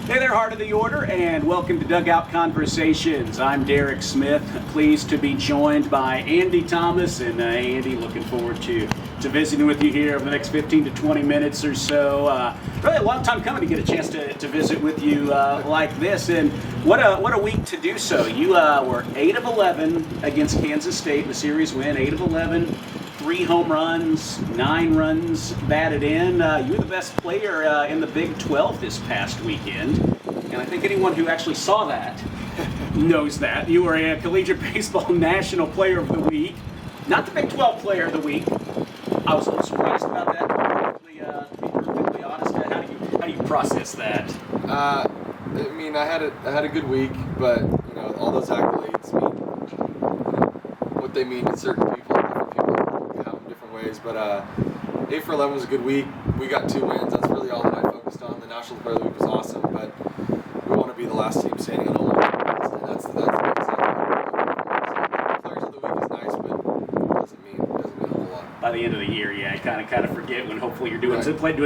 Hey there, Heart of the Order, and welcome to Dugout Conversations. I'm Derek Smith, pleased to be joined by Andy Thomas. And Andy, looking forward to visiting with you here over the next 15 to 20 minutes or so. Really a long time coming to get a chance to visit with you like this. And what a week to do so. You were 8 of 11 against Kansas State in the series win, 8 of 11. 3 home runs, 9 runs batted in. You were the best player in the Big 12 this past weekend. And I think anyone who actually saw that knows that. You were a Collegiate Baseball National Player of the Week. Not the Big 12 Player of the Week. I was a little surprised about that, to be perfectly honest. How do you process that? I mean, I had a good week, but you know, all those accolades mean what they mean to certain people. Ways, but 8 for 11 was a good week. We got 2 wins. That's really all that I focused on. The National Player of the Week was awesome, but we want to be the last team standing on a line. That's the biggest thing. Players of the Week is nice, but it doesn't mean a whole lot. By the end of the year, yeah, I kind of forget when hopefully you're doing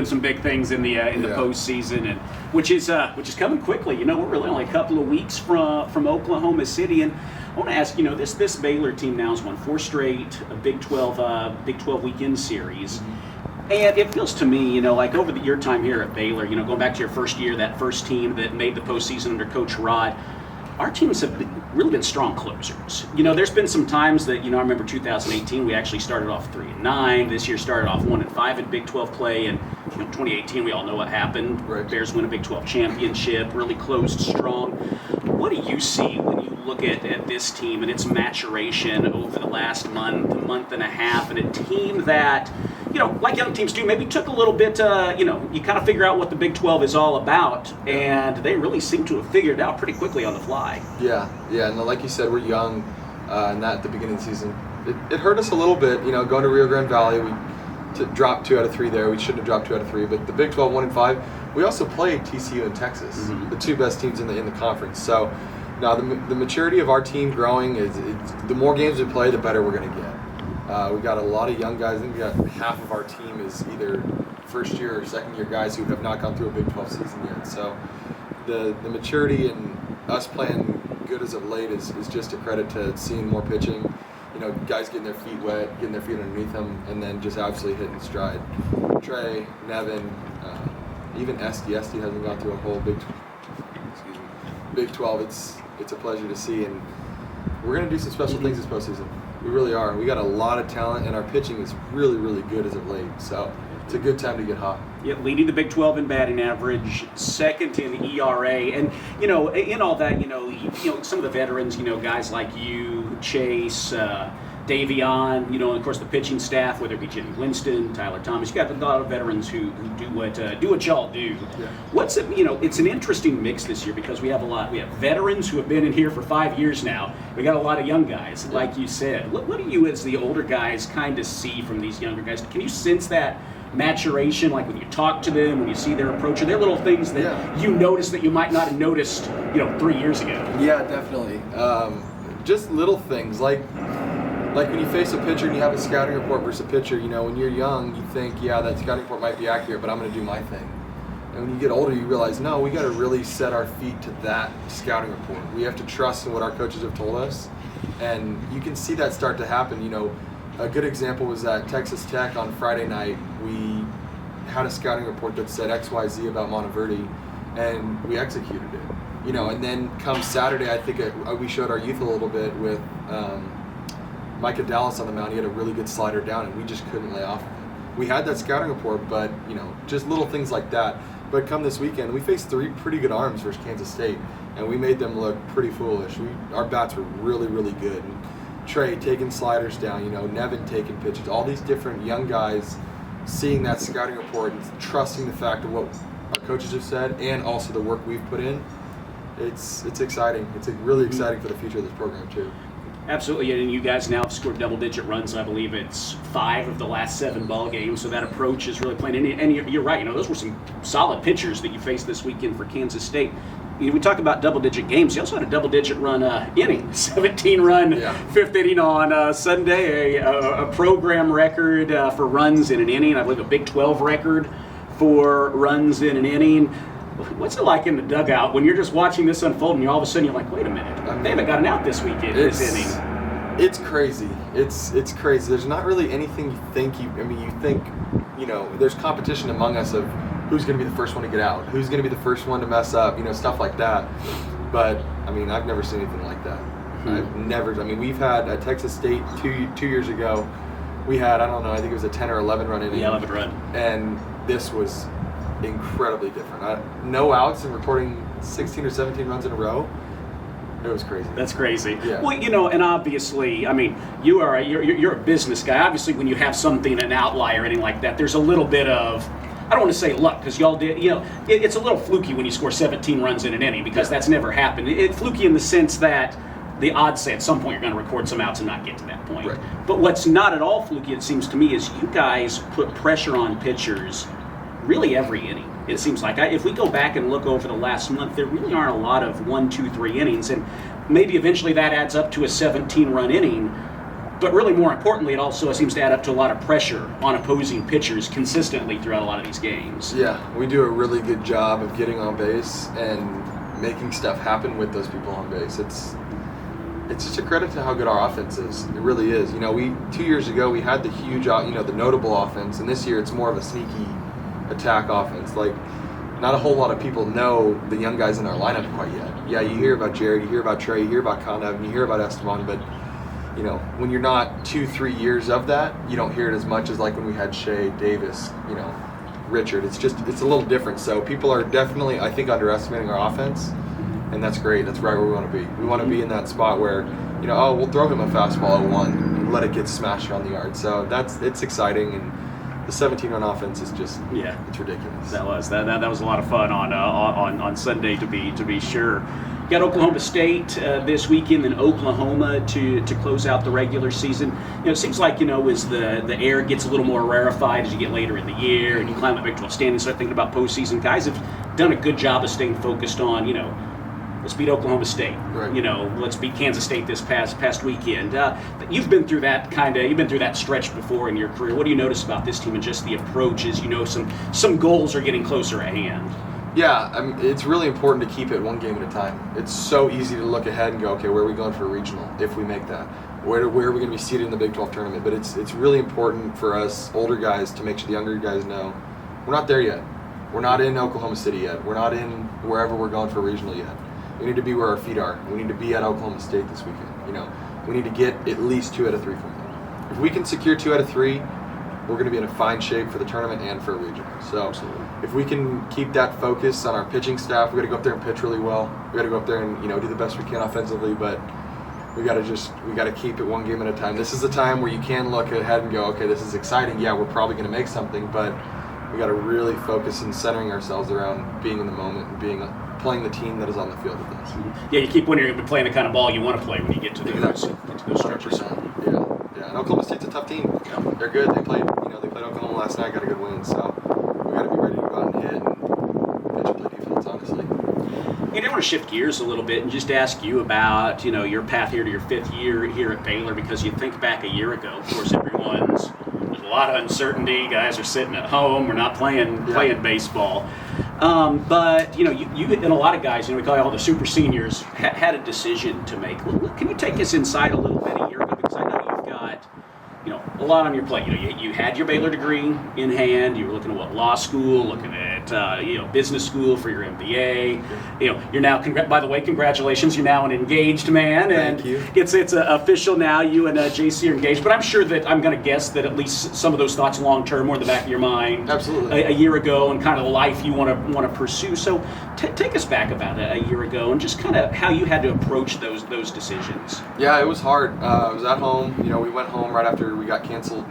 some big things in the postseason, and which is coming quickly. You know, we're really only a couple of weeks from Oklahoma City, and I want to ask, you know, this Baylor team now has won 4 straight Big 12 weekend series. Mm-hmm. And it feels to me, you know, like over your time here at Baylor, you know, going back to your first year, that first team that made the postseason under Coach Rod, our teams have really been strong closers. You know, there's been some times that, you know, I remember 2018, we actually started off 3-9. This year started off 1-5 in Big 12 play. And, you know, 2018, we all know what happened. Right. Bears win a Big 12 championship, really closed strong. What do you see when you look at this team and its maturation over the last month and a half, and a team that, you know, like young teams do, maybe took a little bit, you know, you kind of figure out what the Big 12 is all about, and they really seem to have figured it out pretty quickly on the fly. Yeah, and like you said, we're young, and that at the beginning of the season, it hurt us a little bit, you know, going to Rio Grande Valley, we dropped 2 out of 3 there. We shouldn't have dropped 2 out of 3, but the Big 12 1-5, we also played TCU and Texas, mm-hmm. the 2 best teams in the conference. So now the maturity of our team growing is the more games we play, the better we're going to get. We got a lot of young guys. I think we got half of our team is either first year or second year guys who have not gone through a Big 12 season yet. So the maturity and us playing good as of late is just a credit to seeing more pitching. You know, guys getting their feet wet, getting their feet underneath them, and then just absolutely hitting stride. Trey, Nevin, even Esty hasn't gone through a whole Big 12. It's a pleasure to see, and we're going to do some special things this postseason. We really are. We got a lot of talent, and our pitching is really, really good as of late. So it's a good time to get hot. Yeah, leading the Big 12 in batting average, second in ERA, and you know, in all that, you know, some of the veterans, you know, guys like you, Chase, Davion, you know, and of course the pitching staff, whether it be Jimmy Winston, Tyler Thomas, you got a lot of veterans who do what y'all do. Yeah. You know, it's an interesting mix this year because we have veterans who have been in here for 5 years now. We got a lot of young guys, like you said. What do you, as the older guys, kind of see from these younger guys? Can you sense that maturation, like when you talk to them, when you see their approach? Are there little things that you notice that you might not have noticed, you know, 3 years ago? Yeah, definitely. Just little things like when you face a pitcher and you have a scouting report versus a pitcher, you know, when you're young, you think, yeah, that scouting report might be accurate, but I'm going to do my thing. And when you get older, you realize, no, we got to really set our feet to that scouting report. We have to trust in what our coaches have told us, and you can see that start to happen. You know, a good example was at Texas Tech on Friday night. We had a scouting report that said XYZ about Monteverde, and we executed it. You know, and then come Saturday, I think we showed our youth a little bit with Micah Dallas on the mound. He had a really good slider down, and we just couldn't lay off of it. We had that scouting report, but, you know, just little things like that. But come this weekend, we faced 3 pretty good arms versus Kansas State, and we made them look pretty foolish. Our bats were really, really good. And Trey taking sliders down, you know, Nevin taking pitches, all these different young guys seeing that scouting report and trusting the fact of what our coaches have said and also the work we've put in. It's exciting. It's really exciting for the future of this program, too. Absolutely, and you guys now have scored double-digit runs. I believe it's 5 of the last 7 ball games, so that approach is really playing. And you're right, you know, those were some solid pitchers that you faced this weekend for Kansas State. You know, we talk about double-digit games. You also had a double-digit run inning, 17-run fifth inning on Sunday, a program record for runs in an inning. I believe a Big 12 record for runs in an inning. What's it like in the dugout when you're just watching this unfold and all of a sudden you're like, wait a minute, they haven't gotten out this weekend, this inning. It's crazy. It's crazy. There's not really anything you think you think, there's competition among us of who's going to be the first one to get out, who's going to be the first one to mess up, stuff like that. But, I've never seen anything like that. We've had at Texas State two years ago, we had, I think it was a 10 or 11 run inning. Yeah, 11 run. And this was incredibly different. No outs and recording 16 or 17 runs in a row. It was crazy. That's crazy. Yeah. Well, and obviously, you're a business guy. Obviously, when you have something, an outlier, anything like that, there's a little bit of, I don't want to say luck, because y'all did, it's a little fluky when you score 17 runs in an inning, because that's never happened. It's fluky in the sense that the odds say at some point you're going to record some outs and not get to that point. Right. But what's not at all fluky, it seems to me, is you guys put pressure on pitchers really every inning. It seems like if we go back and look over the last month, there really aren't a lot of 1, 2, 3 innings, and maybe eventually that adds up to a 17-run inning. But really, more importantly, it also seems to add up to a lot of pressure on opposing pitchers consistently throughout a lot of these games. Yeah, we do a really good job of getting on base and making stuff happen with those people on base. It's just a credit to how good our offense is. It really is. 2 years ago we had the huge, the notable offense, and this year it's more of a sneaky attack offense. Like, not a whole lot of people know the young guys in our lineup quite yet. Yeah, you hear about Jared, you hear about Trey, you hear about Conrad, and you hear about Esteban, but when you're not 2-3 years of that, you don't hear it as much as like when we had Shea, Davis, Richard. It's a little different. So people are definitely, I think, underestimating our offense, and that's great. That's right where we want to be. We want to be in that spot where, we'll throw him a fastball at 1 and let it get smashed around the yard. So it's exciting, and the 17-run offense is just, it's ridiculous. That was a lot of fun on Sunday to be sure. You got Oklahoma State this weekend, then Oklahoma to close out the regular season. It seems like as the air gets a little more rarefied as you get later in the year and you climb up Big 12 standings, start thinking about postseason. Guys have done a good job of staying focused on let's beat Oklahoma State. Right. Let's beat Kansas State this past weekend. You've been through that stretch before in your career. What do you notice about this team and just the approach as some goals are getting closer at hand? Yeah, it's really important to keep it one game at a time. It's so easy to look ahead and go, okay, where are we going for a regional if we make that? Where are we going to be seated in the Big 12 tournament? But it's really important for us older guys to make sure the younger guys know we're not there yet. We're not in Oklahoma City yet. We're not in wherever we're going for a regional yet. We need to be where our feet are. We need to be at Oklahoma State this weekend. We need to get at least 2 out of 3 from them. If we can secure 2 out of 3, we're going to be in a fine shape for the tournament and for a regional. So if we can keep that focus on our pitching staff, we got to go up there and pitch really well. We got to go up there and do the best we can offensively, but we got to keep it one game at a time. This is the time where you can look ahead and go, okay, this is exciting. Yeah, we're probably going to make something, but we got to really focus on centering ourselves around being in the moment and playing the team that is on the field with us. Yeah, you keep when you're going to be playing the kind of ball you want to play when you get to those stretches. Yeah, and Oklahoma State's a tough team. They're good. They played Oklahoma last night, got a good win. So we got to be ready to go out and hit and pitch and play defense, honestly. I want to shift gears a little bit and just ask you about your path here to your 5th year here at Baylor, because you think back a year ago. Of course, there's a lot of uncertainty. Guys are sitting at home. We're not playing baseball. But you and a lot of guys, we call all the super seniors, had a decision to make. Can you take us inside a little bit a year ago? Because I know you've got a lot on your plate. You had your Baylor degree in hand. You were looking at law school, looking at business school for your MBA. You're now. By the way, congratulations! You're now an engaged man, and Thank you. It's official now. You and JC are engaged. But I'm sure that I'm going to guess that at least some of those thoughts long term were in the back of your mind. Absolutely. A year ago, and kind of the life you want to pursue. So take us back about a year ago, and just kind of how you had to approach those decisions. Yeah, it was hard. I was at home. We went home right after we got canceled.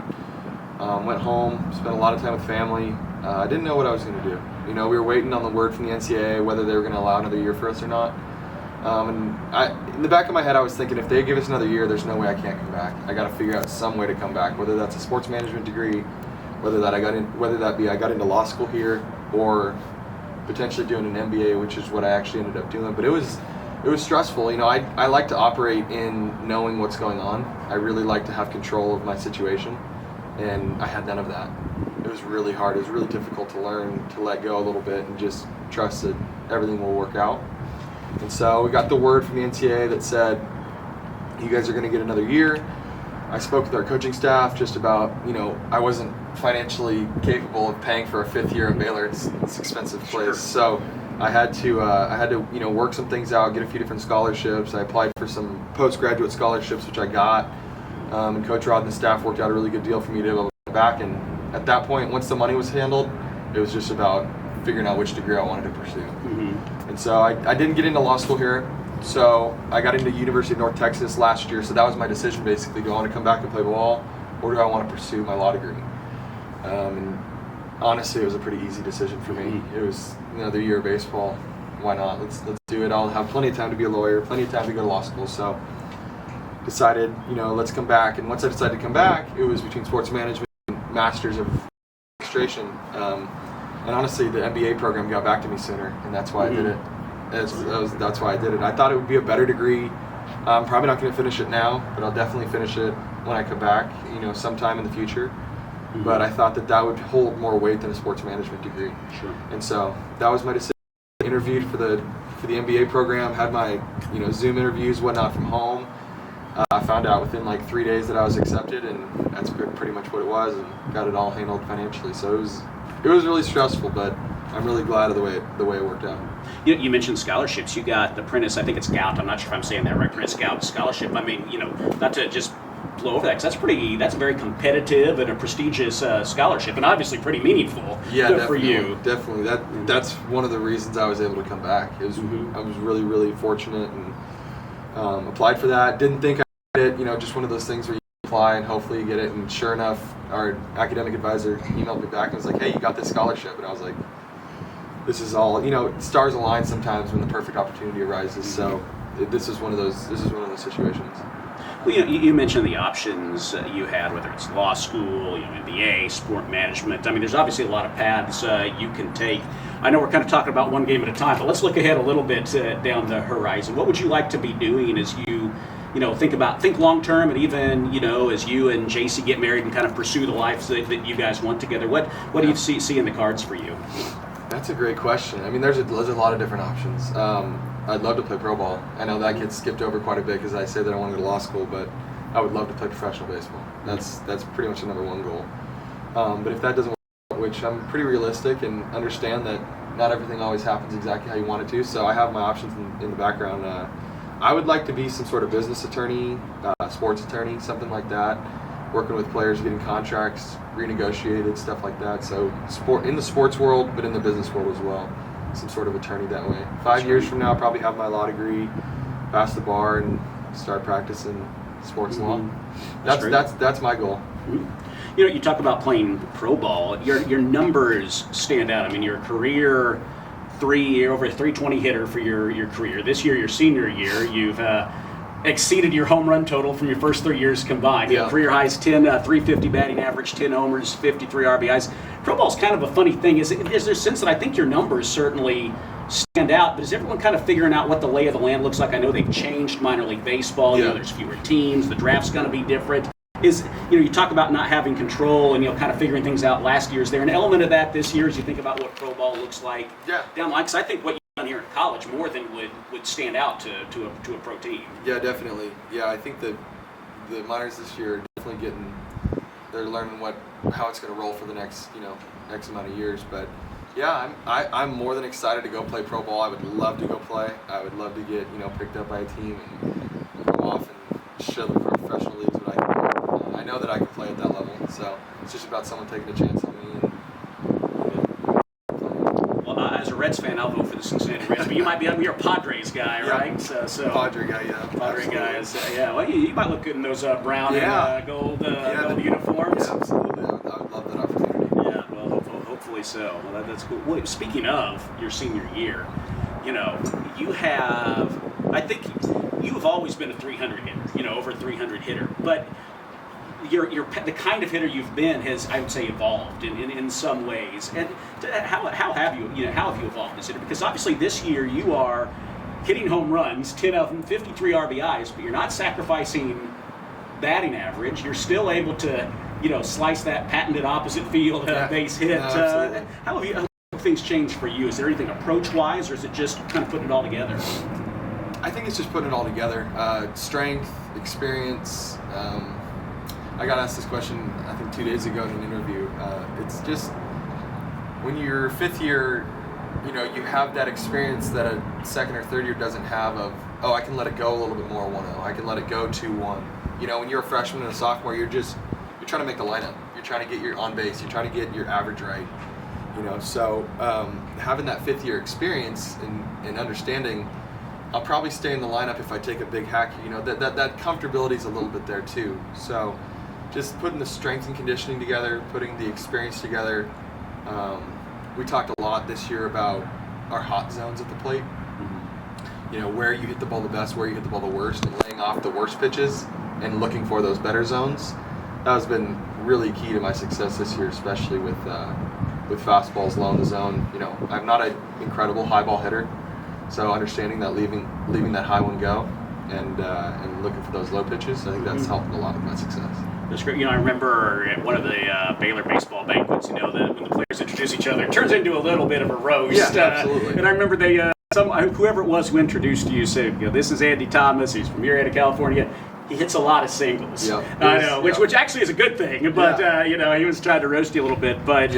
Went home, spent a lot of time with family. I didn't know what I was going to do. We were waiting on the word from the NCAA whether they were going to allow another year for us or not. In the back of my head, I was thinking, if they give us another year, there's no way I can't come back. I got to figure out some way to come back, whether that's a sports management degree, whether that be I got into law school here, or potentially doing an MBA, which is what I actually ended up doing. But it was stressful. I like to operate in knowing what's going on. I really like to have control of my situation, and I had none of that. It was really hard. It was really difficult to learn to let go a little bit and just trust that everything will work out. And so we got the word from the NCAA that said, you guys are going to get another year. I spoke with our coaching staff just about, I wasn't financially capable of paying for a 5th year at Baylor. It's an expensive place. Sure. So I had to work some things out, get a few different scholarships. I applied for some postgraduate scholarships, which I got. And Coach Rod and the staff worked out a really good deal for me to be able to go back. And at that point, once the money was handled, it was just about figuring out which degree I wanted to pursue. Mm-hmm. And so I didn't get into law school here. So I got into University of North Texas last year. So that was my decision, basically. Do I want to come back and play ball, or do I want to pursue my law degree? And honestly, it was a pretty easy decision for me. It was another year of baseball. Why not? Let's do it. I'll have plenty of time to be a lawyer, plenty of time to go to law school. So decided, let's come back. And once I decided to come back, it was between sports management and masters of administration. And honestly, the MBA program got back to me sooner, and that's why I did it. That's why I did it. I thought it would be a better degree. I'm probably not going to finish it now, but I'll definitely finish it when I come back, sometime in the future. Mm-hmm. But I thought that would hold more weight than a sports management degree. Sure. And so that was my decision. I interviewed for the MBA program, had my Zoom interviews, whatnot from home. I found out within like 3 days that I was accepted, and that's pretty much what it was, and got it all handled financially. So it was really stressful, but I'm really glad of the way it worked out. You mentioned scholarships. You got the Prentice, I think it's Gout. I'm not sure if I'm saying that right. Prentice Gout scholarship. I mean, not to just blow over that, because that's a very competitive and a prestigious scholarship, and obviously pretty meaningful. Yeah, for you. Definitely. That's one of the reasons I was able to come back. I was really, really fortunate and applied for that. Didn't think I did it. Just one of those things where you apply and hopefully you get it. And sure enough, our academic advisor emailed me back and was like, "Hey, you got this scholarship," and I was like, this is all, stars align sometimes when the perfect opportunity arises. So this is one of those situations. Well, you mentioned the options you had, whether it's law school, MBA, sport management. I mean, there's obviously a lot of paths you can take. I know we're kind of talking about one game at a time, but let's look ahead a little bit down the horizon. What would you like to be doing as you think long term, and even as you and JC get married and kind of pursue the lives that you guys want together? What do you see in the cards for you? That's a great question. I mean, there's a lot of different options. I'd love to play pro ball. I know that gets skipped over quite a bit because I say that I want to go to law school, but I would love to play professional baseball. That's pretty much the number one goal. But if that doesn't work, which I'm pretty realistic and understand that not everything always happens exactly how you want it to, so I have my options in the background. I would like to be some sort of business attorney, sports attorney, something like that. Working with players, getting contracts renegotiated, stuff like that. So in the sports world, but in the business world as well. Some sort of attorney that way. 5 years from now, I'll probably have my law degree, pass the bar, and start practicing sports law. That's my goal. Mm-hmm. You talk about playing pro ball. Your numbers stand out. I mean, your career over a 320 hitter for your career. This year, your senior year, you've exceeded your home run total from your first 3 years combined. Yeah. Career highs 350 batting average, 10 homers, 53 RBIs. Pro ball's kind of a funny thing. Is there a sense that I think your numbers certainly stand out, but is everyone kind of figuring out what the lay of the land looks like? I know they've changed minor league baseball. Yeah. There's fewer teams. The draft's going to be different. You talk about not having control and kind of figuring things out last year. Is there an element of that this year as you think about what pro ball looks like down the line? Because I think what you've done here in college more than would stand out to a pro team. Yeah, definitely. Yeah, I think that the minors this year are definitely they're learning how it's going to roll for the next X amount of years. But yeah, I'm more than excited to go play pro ball. I would love to go play. I would love to get picked up by a team and go off and show the professional leagues what I can do. I know that I can play at that level, so it's just about someone taking a chance on me. Well, as a Reds fan, I'll vote for the Cincinnati Reds. But you're a Padres guy, right? Yeah. So Padre guy, yeah. Padre guys, yeah. Well, you might look good in those brown and gold uniforms. Yeah, absolutely. I would love that opportunity. Yeah, well, hopefully so. Well, that's cool. Well, speaking of your senior year, I think you've always been a 300 hitter, over a 300 hitter, but the kind of hitter you've been has, I would say, evolved in some ways. And how have you evolved as a hitter? Because obviously this year you are hitting home runs, 10 of them, 53 RBIs, but you're not sacrificing batting average. You're still able to slice that patented opposite field base hit. Absolutely. How have things changed for you? Is there anything approach-wise, or is it just kind of putting it all together? I think it's just putting it all together. Strength, experience. I got asked this question, I think 2 days ago in an interview. It's just, when you're fifth year, you have that experience that a second or third year doesn't have of, I can let it go a little bit more 1-0. I can let it go 2-1. When you're a freshman and a sophomore, you're trying to make the lineup. You're trying to get your on base. You're trying to get your average right. So having that fifth year experience and understanding, I'll probably stay in the lineup if I take a big hack. That comfortability is a little bit there too. So just putting the strength and conditioning together, putting the experience together. We talked a lot this year about our hot zones at the plate. Where you hit the ball the best, where you hit the ball the worst, and laying off the worst pitches and looking for those better zones. That has been really key to my success this year, especially with fastballs low in the zone. I'm not an incredible high ball hitter, so understanding that leaving that high one go and looking for those low pitches, I think that's helped a lot with my success. That's great. I remember at one of the Baylor baseball banquets, that when the players introduce each other, it turns into a little bit of a roast. Yeah, absolutely. And I remember whoever it was who introduced you said, this is Andy Thomas. He's from here out of California. He hits a lot of singles. Yep. I know, which actually is a good thing. But he was trying to roast you a little bit. But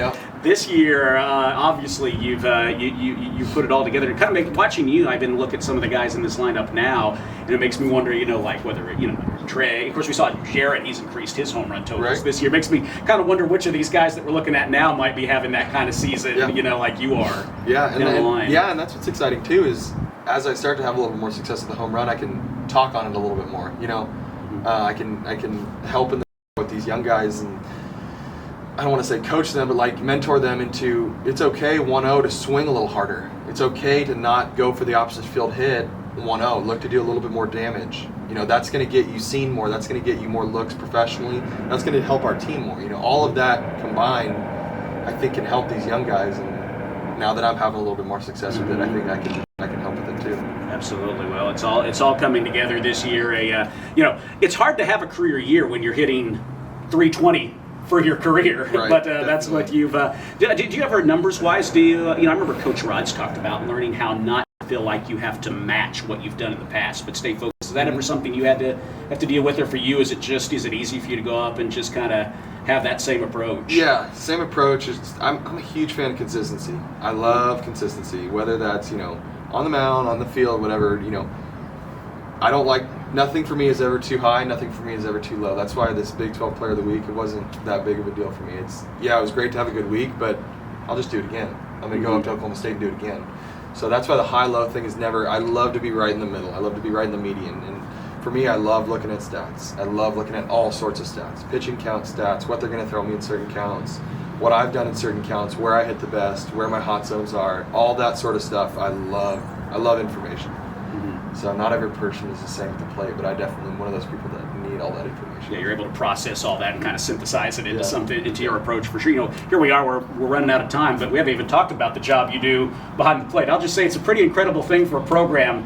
this year, obviously, you've you put it all together. And kind of watching you, I've been looking at some of the guys in this lineup now, and it makes me wonder, whether Trey. Of course, we saw Jarrett. He's increased his home run totals this year. Makes me kind of wonder which of these guys that we're looking at now might be having that kind of season. Like you are. Yeah, down the line. And that's what's exciting too. Is as I start to have a little bit more success with the home run, I can talk on it a little bit more. I can help with these young guys, and I don't want to say coach them, but mentor them into, it's okay 1-0 to swing a little harder. It's okay to not go for the opposite field hit 1-0. Look to do a little bit more damage. That's going to get you seen more. That's going to get you more looks professionally. That's going to help our team more. All of that combined, I think, can help these young guys. And now that I'm having a little bit more success with it, I think I can help with it too. Absolutely. Well, it's all coming together this year. It's hard to have a career year when you're hitting 320 for your career, right, but that's what you've. Did you ever, numbers-wise? I remember Coach Rod's talked about learning how not to feel like you have to match what you've done in the past, but stay focused. Is that ever something you have to deal with, or for you, is it easy for you to go up and just kind of have that same approach? Yeah, same approach. I'm a huge fan of consistency. I love consistency, whether that's on the mound, on the field, whatever. I don't like, nothing for me is ever too high, nothing for me is ever too low. That's why this Big 12 Player of the Week, it wasn't that big of a deal for me. It was great to have a good week, but I'll just do it again. I'm going to go up to Oklahoma State and do it again. So that's why the high-low thing is never, I love to be right in the middle. I love to be right in the median. And for me, I love looking at stats. I love looking at all sorts of stats. Pitching count stats, what they're going to throw me in certain counts, what I've done in certain counts, where I hit the best, where my hot zones are, all that sort of stuff. I love information. So not every person is the same at the plate, but I definitely am one of those people that need all that information. Yeah, you're able to process all that and kind of synthesize it into something, into your approach for sure. Here we are, we're running out of time, but we haven't even talked about the job you do behind the plate. I'll just say it's a pretty incredible thing for a program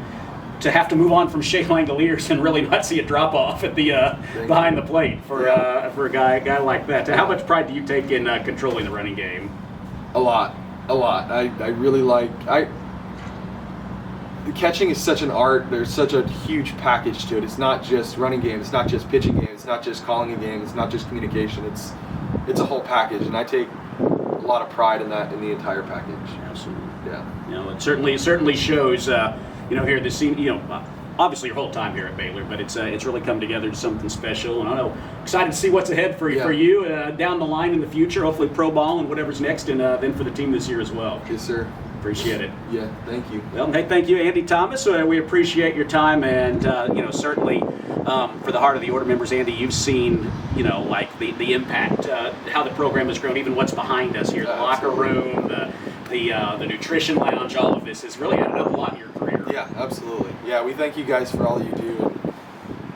to have to move on from Shea Langoliers and really not see a drop off at the behind the plate for a guy like that. How much pride do you take in controlling the running game? A lot. I really like. Catching is such an art. There's such a huge package to it. It's not just running game. It's not just pitching game. It's not just calling a game. It's not just communication. It's a whole package, and I take a lot of pride in that, in the entire package. Absolutely. Yeah. It certainly shows. Here this scene. Obviously your whole time here at Baylor, but it's really come together to something special. And I don't know, excited to see what's ahead for you down the line in the future. Hopefully pro ball and whatever's next, and then for the team this year as well. Yes, sir. Appreciate it. Yeah, thank you. Well, hey, thank you, Andy Thomas. We appreciate your time, and certainly for the Heart of the Order members, Andy, you've seen the impact, how the program has grown, even what's behind us here, the locker room, the nutrition lounge, all of this has really added up a lot in your career. Yeah, absolutely. Yeah, we thank you guys for all you do. And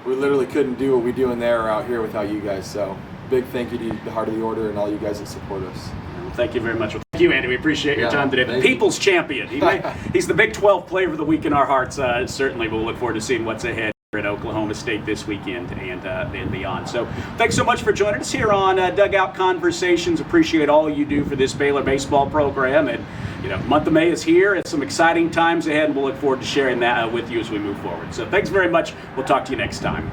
we literally couldn't do what we do in there or out here without you guys. So big thank you to the Heart of the Order and all you guys that support us. Thank you very much. Well, thank you, Andy. We appreciate your time today. The People's Champion. He's the Big 12 Player of the Week in our hearts, certainly. We'll look forward to seeing what's ahead. at Oklahoma State this weekend and beyond. So thanks so much for joining us here on Dugout Conversations. Appreciate all you do for this Baylor baseball program. And month of May is here. It's some exciting times ahead, and we'll look forward to sharing that with you as we move forward. So thanks very much. We'll talk to you next time.